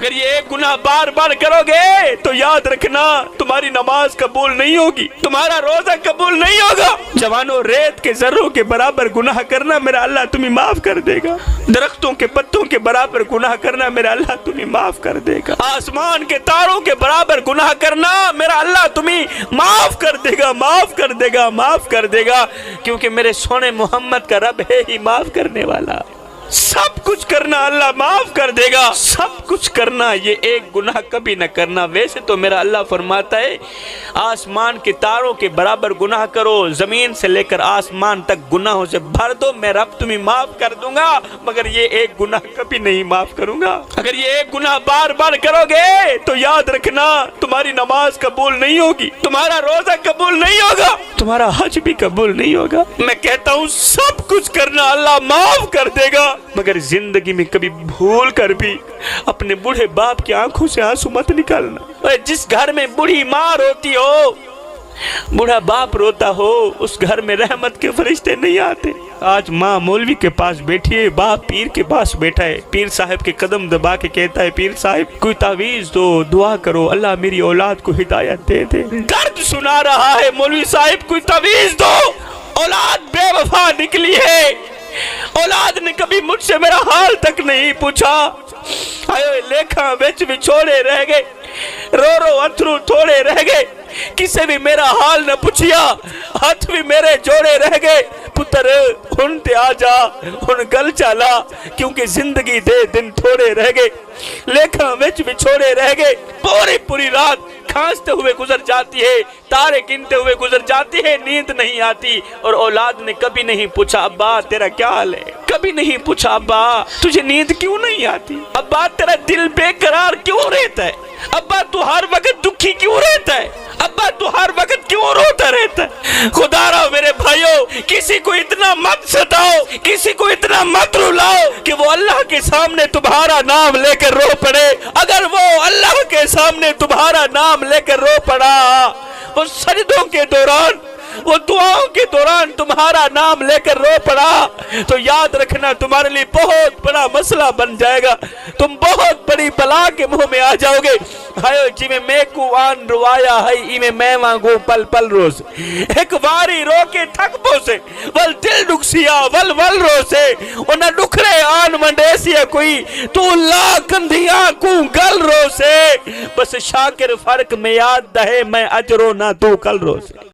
اگر یہ ایک گناہ بار بار کرو گے تو یاد رکھنا تمہاری نماز قبول نہیں ہوگی، تمہارا روزہ قبول نہیں ہوگا۔ جوانوں، ریت کے ذروں کے برابر گناہ کرنا میرا اللہ تمہیں معاف کر دے گا، درختوں کے پتوں کے برابر گناہ کرنا میرا اللہ تمہیں معاف کر دے گا، آسمان کے تاروں کے برابر گناہ کرنا میرا اللہ تمہیں معاف کر دے گا، معاف کر دے گا، معاف کر دے گا، کیونکہ میرے سونے محمد کا رب ہے ہی معاف کرنے والا۔ سب کچھ کرنا اللہ معاف کر دے گا، سب کچھ کرنا، یہ ایک گناہ کبھی نہ کرنا۔ ویسے تو میرا اللہ فرماتا ہے آسمان کے تاروں کے برابر گناہ کرو، زمین سے لے کر آسمان تک گناہوں سے بھر دو، میں رب تمہیں معاف کر دوں گا، مگر یہ ایک گناہ کبھی نہیں معاف کروں گا۔ اگر یہ ایک گناہ بار بار کرو گے تو یاد رکھنا تمہاری نماز قبول نہیں ہوگی، تمہارا روزہ قبول نہیں ہوگا، تمہارا حج بھی قبول نہیں ہوگا۔ میں کہتا ہوں سب کچھ کرنا اللہ معاف کر دے گا، مگر زندگی میں کبھی بھول کر بھی اپنے بوڑھے باپ کی آنکھوں سے آنسو مت نکالنا۔ جس گھر میں بوڑھی ماں روتی ہو، بوڑھا باپ روتا ہو، اس گھر میں رحمت کے فرشتے نہیں آتے۔ آج ماں مولوی کے پاس بیٹھی ہے، باپ پیر کے پاس بیٹھا ہے، پیر صاحب کے قدم دبا کے کہتا ہے پیر صاحب کوئی تعویذ دو، دعا کرو، اللہ میری اولاد کو ہدایت دے دے۔ درد سنا رہا ہے مولوی صاحب کوئی تعویذ دو، اولاد بے وفا نکلی ہے، اولاد نے کبھی مجھ سے میرا حال تک نہیں پوچھا، آئے لیکھاں بچ بچھوڑے رہ گئے، رو رو اتھرو تھوڑے رہ گئے، کسے بھی میرا حال نہ پوچھیا، ہاتھ بھی میرے جوڑے رہ گئے، پتر ہن تے آ جا، ہن گل چالا، کیونکہ زندگی دے دن تھوڑے رہ گئے، لیکھاں بچ بچھوڑے رہ گئے، پوری پوری رات کھانستے ہوئے گزر جاتی ہے، تارے گنتے ہوئے گزر جاتی ہے، نیند نہیں آتی، اور اولاد نے کبھی نہیں پوچھا ابا تیرا کیا حال ہے، کبھی نہیں پوچھا ابا تجھے نیند کیوں نہیں آتی، ابا تیرا دل بے قرار کیوں رہتا ہے، ابا تو ہر وقت دکھی کیوں رہتا ہے، ابا تو ہر وقت کیوں روتا رہتا ہے۔ خدا را میرے بھائیو، کسی کو اتنا مت ستاؤ، کسی کو اتنا مت رلاؤ کہ وہ اللہ کے سامنے تمہارا نام لے کر رو پڑے۔ اگر وہ اللہ کے سامنے تمہارا نام لے کر رو پڑا، وہ سجدوں کے دوران، وہ دعاؤں کے دوران تمہارا نام لے کر رو پڑا، تو یاد رکھنا تمہارے لیے بہت بڑا مسئلہ بن جائے گا، تم بہت بڑی بلا کے منہ میں آ جاؤ گے۔ ہائے جی میں کو آن روایا ہے ای میں مانگوں پل پل روز، ایک واری رو کے تھک پو سے ول دل ڈکسیا ول ول رو سے انہ ڈکھرے آن منڈیسیا کوئی تو لا کندھیاں کو گل رو سے، بس شاکر فرق میں یاد دہے میں اجرو نہ تو کل رو سے۔